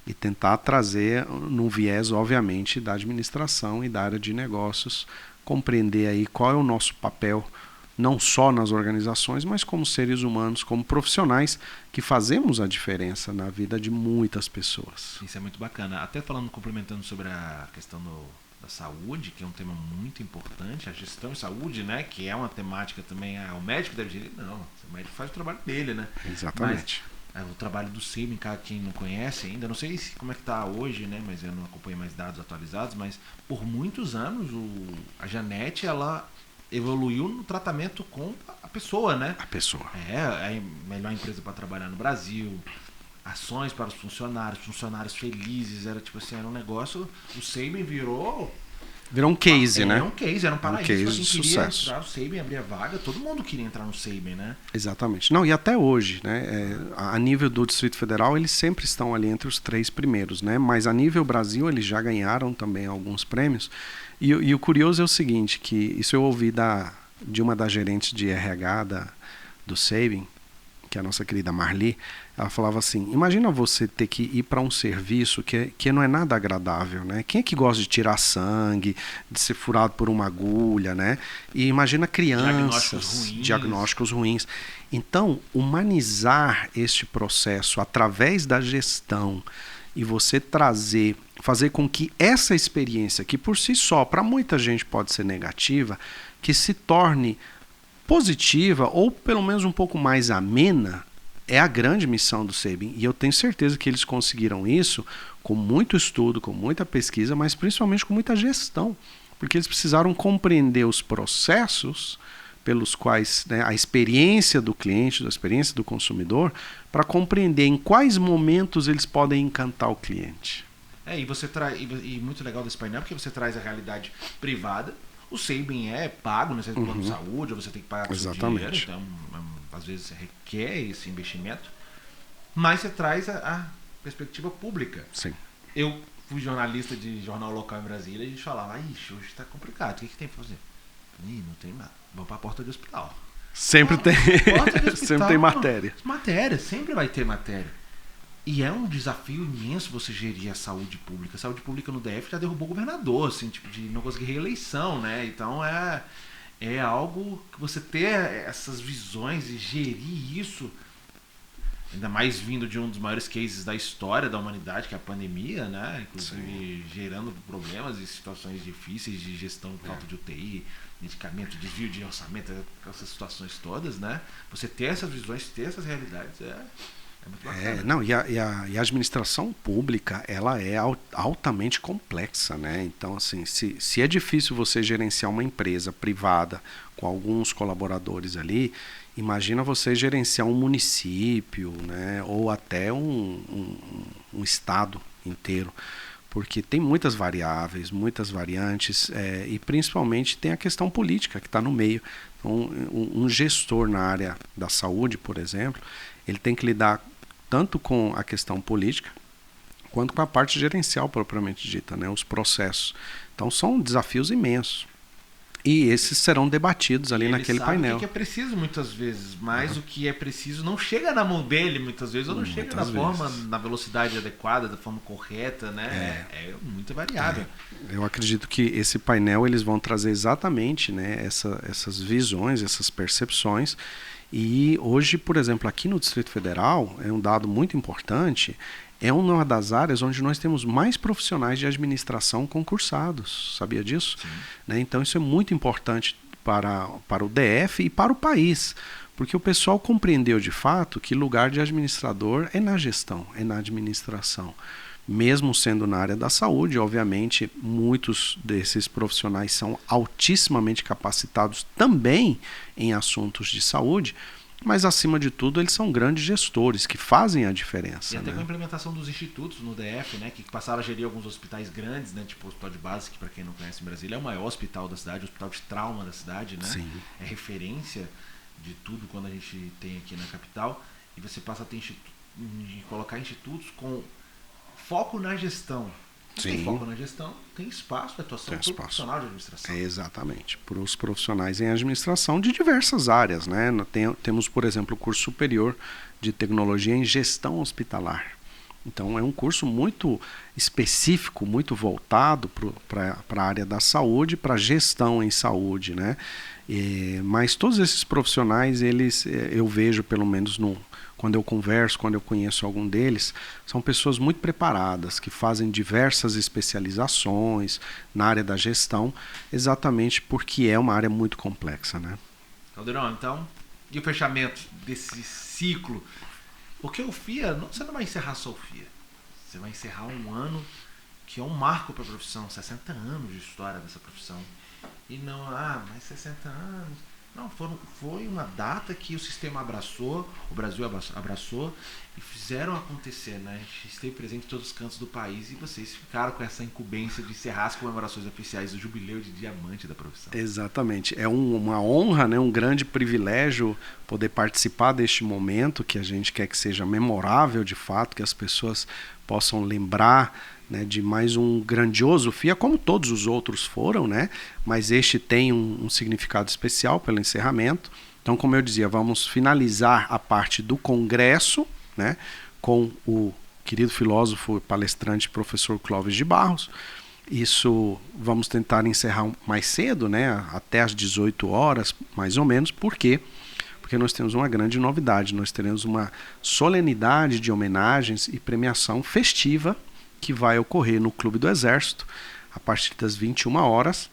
E tentar trazer num viés, obviamente, da administração e da área de negócios, compreender aí qual é o nosso papel, não só nas organizações, mas como seres humanos, como profissionais que fazemos a diferença na vida de muitas pessoas. Isso é muito bacana. Até complementando sobre a questão da saúde, que é um tema muito importante, a gestão de saúde, né, que é uma temática também, o médico deve dizer, não, o médico faz o trabalho dele, né? Exatamente. Mas o trabalho do Sabin, quem não conhece ainda, não sei como é que está hoje, né, mas eu não acompanho mais dados atualizados, mas por muitos anos a Janete, ela evoluiu no tratamento com a pessoa, né? A pessoa. É a melhor empresa para trabalhar no Brasil, ações para os funcionários felizes, era tipo assim, era um negócio, o Sabin virou um case, né? Era um case, era um paraíso. Um case quem de queria sucesso. entrar no Sabin, abrir a vaga, todo mundo queria entrar no Sabin, né? Exatamente. Não, e até hoje, né? A nível do Distrito Federal, eles sempre estão ali entre os 3 primeiros, né? Mas a nível Brasil, eles já ganharam também alguns prêmios. E o curioso é o seguinte, que isso eu ouvi de uma das gerentes de RH do Sabin, que é a nossa querida Marli. Ela falava assim, imagina você ter que ir para um serviço que não é nada agradável, né? Quem é que gosta de tirar sangue, de ser furado por uma agulha, né? E imagina crianças, diagnósticos ruins. Então, humanizar este processo através da gestão e você fazer com que essa experiência, que por si só, para muita gente pode ser negativa, que se torne positiva ou pelo menos um pouco mais amena, é a grande missão do Sabin. E eu tenho certeza que eles conseguiram isso com muito estudo, com muita pesquisa, mas principalmente com muita gestão, porque eles precisaram compreender os processos pelos quais, né, a experiência do cliente, a experiência do consumidor, para compreender em quais momentos eles podem encantar o cliente. E você traz, e muito legal desse painel, porque você traz a realidade privada. O Sabin é pago, né? Você tem plano de saúde, ou você tem que pagar com seu dinheiro, então às vezes requer esse investimento, mas você traz a perspectiva pública. Sim. Eu fui jornalista de jornal local em Brasília e a gente falava, ixi, hoje está complicado, o que tem que fazer? Não tem nada, vamos para a porta do hospital. Sempre tem, hospital, sempre tem matéria. Matéria, sempre vai ter matéria. E é um desafio imenso você gerir a saúde pública. A saúde pública no DF já derrubou o governador, assim, tipo, de não conseguir reeleição, né? Então é algo que você ter essas visões e gerir isso, ainda mais vindo de um dos maiores cases da história da humanidade, que é a pandemia, né? Inclusive gerando problemas e situações difíceis de gestão de falta de UTI, medicamento, desvio de orçamento, essas situações todas, né? Você ter essas visões, ter essas realidades muito bacana. Não, e a administração pública, ela é altamente complexa, né? Então, assim, se é difícil você gerenciar uma empresa privada com alguns colaboradores ali, imagina você gerenciar um município, né? Ou até um estado inteiro, porque tem muitas variáveis, muitas variantes, e principalmente tem a questão política que está no meio. Então, um gestor na área da saúde, por exemplo, ele tem que lidar tanto com a questão política, quanto com a parte gerencial propriamente dita, né, os processos. Então são desafios imensos. E esses serão debatidos ali naquele painel. O que é preciso muitas vezes, mas o que é preciso não chega na mão dele muitas vezes, ou não chega da forma, na velocidade adequada, da forma correta, né? É muito variável. Eu acredito que esse painel eles vão trazer exatamente, né, essas visões, essas percepções. E hoje, por exemplo, aqui no Distrito Federal, é um dado muito importante, é uma das áreas onde nós temos mais profissionais de administração concursados. Sabia disso? Né? Então isso é muito importante para o DF e para o país, porque o pessoal compreendeu de fato que lugar de administrador é na gestão, é na administração. Mesmo sendo na área da saúde, obviamente, muitos desses profissionais são altissimamente capacitados também em assuntos de saúde, mas, acima de tudo, eles são grandes gestores que fazem a diferença. E até com a implementação dos institutos no DF, né, que passaram a gerir alguns hospitais grandes, né, tipo o Hospital de Base, que, para quem não conhece em Brasília, é o maior hospital da cidade, o hospital de trauma da cidade, né? Sim. É referência de tudo quando a gente tem aqui na capital, e você passa a ter colocar institutos com foco na gestão. Tem foco na gestão, tem espaço de atuação para o profissional de administração. Exatamente, para os profissionais em administração de diversas áreas, né? Temos, por exemplo, o curso superior de tecnologia em gestão hospitalar. Então é um curso muito específico, muito voltado para a área da saúde, para gestão em saúde, né? Mas todos esses profissionais, eu vejo, pelo menos quando eu converso, quando eu conheço algum deles, são pessoas muito preparadas, que fazem diversas especializações na área da gestão, exatamente porque é uma área muito complexa, né? Caldeirão, então, e o fechamento desse ciclo Porque o FIA, você não vai encerrar só o FIA. Você vai encerrar um ano que é um marco para a profissão, 60 anos de história dessa profissão. E não, mas 60 anos. Não, foi uma data que o sistema abraçou, o Brasil abraçou e fizeram acontecer, né? A gente esteve presente em todos os cantos do país e vocês ficaram com essa incumbência de encerrar as comemorações oficiais do jubileu de diamante da profissão. Exatamente. É uma honra, né? Um grande privilégio poder participar deste momento que a gente quer que seja memorável de fato, que as pessoas possam lembrar, né, de mais um grandioso FIA, como todos os outros foram, né? Mas este tem um significado especial pelo encerramento. Então, como eu dizia, vamos finalizar a parte do congresso, né, com o querido filósofo, palestrante, professor Clóvis de Barros. Isso vamos tentar encerrar mais cedo, né, até às 18 horas, mais ou menos. Por quê? Porque nós temos uma grande novidade. Nós teremos uma solenidade de homenagens e premiação festiva que vai ocorrer no Clube do Exército a partir das 21 horas,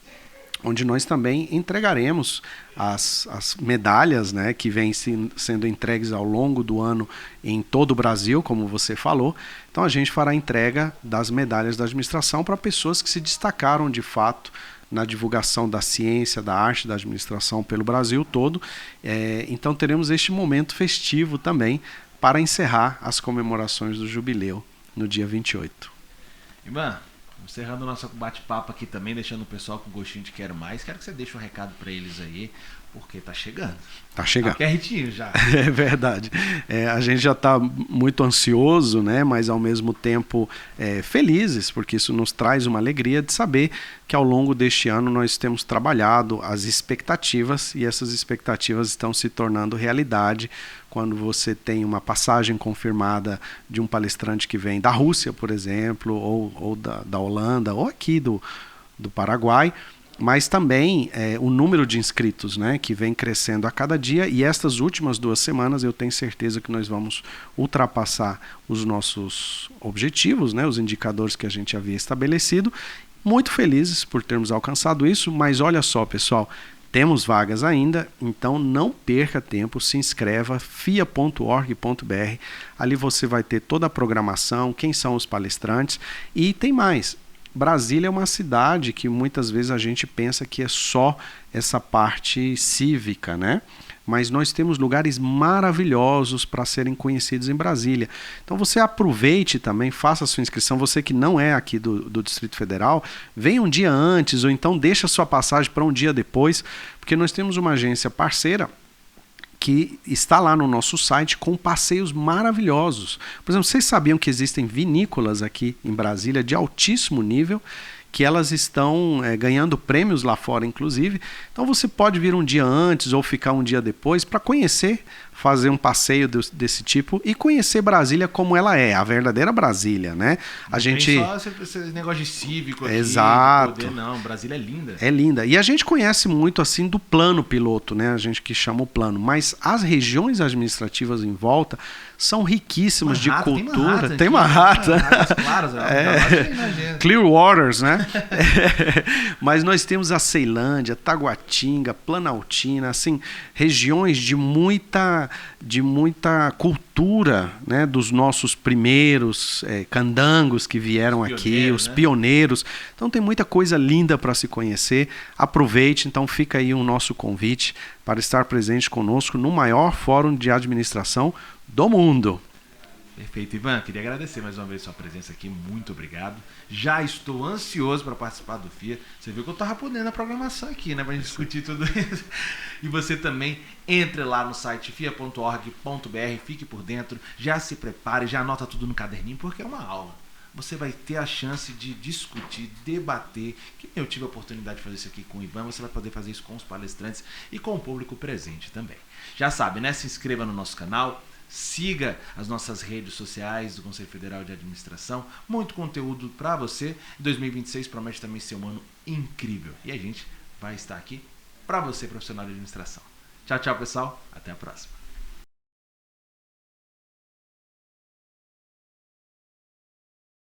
onde nós também entregaremos as medalhas, né, que vêm sendo entregues ao longo do ano em todo o Brasil, como você falou. Então a gente fará a entrega das medalhas da administração para pessoas que se destacaram de fato na divulgação da ciência, da arte, da administração pelo Brasil todo. Então teremos este momento festivo também para encerrar as comemorações do jubileu no dia 28. Ivan, encerrando o nosso bate-papo aqui também, deixando o pessoal com gostinho de quero mais, quero que você deixe um recado para eles aí, porque tá chegando. Tá chegando. Tá pertinho já. É verdade. A gente já está muito ansioso, né? Mas ao mesmo tempo felizes, porque isso nos traz uma alegria de saber que ao longo deste ano nós temos trabalhado as expectativas e essas expectativas estão se tornando realidade. Quando você tem uma passagem confirmada de um palestrante que vem da Rússia, por exemplo, ou da Holanda, ou aqui do Paraguai, mas também o número de inscritos, né, que vem crescendo a cada dia, e estas últimas 2 semanas eu tenho certeza que nós vamos ultrapassar os nossos objetivos, né, os indicadores que a gente havia estabelecido. Muito felizes por termos alcançado isso, mas olha só, pessoal, temos vagas ainda, então não perca tempo, se inscreva, fia.org.br, ali você vai ter toda a programação, quem são os palestrantes, e tem mais. Brasília é uma cidade que muitas vezes a gente pensa que é só essa parte cívica, né? Mas nós temos lugares maravilhosos para serem conhecidos em Brasília. Então você aproveite também, faça a sua inscrição. Você que não é aqui do Distrito Federal, venha um dia antes ou então deixa a sua passagem para um dia depois, porque nós temos uma agência parceira que está lá no nosso site com passeios maravilhosos. Por exemplo, vocês sabiam que existem vinícolas aqui em Brasília de altíssimo nível, que elas estão ganhando prêmios lá fora, inclusive. Então você pode vir um dia antes ou ficar um dia depois para conhecer, fazer um passeio desse tipo e conhecer Brasília como ela é, a verdadeira Brasília, né? A gente só esse negócio de cívico aqui, exato. Poder, não, Brasília é linda. É linda. E a gente conhece muito assim do plano piloto, né? A gente que chama o plano, mas as regiões administrativas em volta são riquíssimas de cultura. Tem Manhattan. Clear Waters, né? Mas nós temos a Ceilândia, Taguatinga, Planaltina, assim, regiões de muita cultura, né, dos nossos primeiros candangos que vieram aqui, os pioneiros. Então tem muita coisa linda para se conhecer. Aproveite, então fica aí o nosso convite para estar presente conosco no maior fórum de administração do mundo. Perfeito, Ivan, queria agradecer mais uma vez sua presença aqui, muito obrigado. Já estou ansioso para participar do FIA. Você viu que eu estava podendo a programação aqui, né, para a gente discutir tudo isso. E você também entre lá no site fia.org.br, fique por dentro, já se prepare, já anota tudo no caderninho, porque é uma aula. Você vai ter a chance de discutir, debater, que eu tive a oportunidade de fazer isso aqui com o Ivan, você vai poder fazer isso com os palestrantes e com o público presente também. Já sabe, né? Se inscreva no nosso canal, siga as nossas redes sociais do Conselho Federal de Administração, muito conteúdo para você. 2026 promete também ser um ano incrível e a gente vai estar aqui para você, profissional de administração. Tchau, tchau, pessoal. Até a próxima.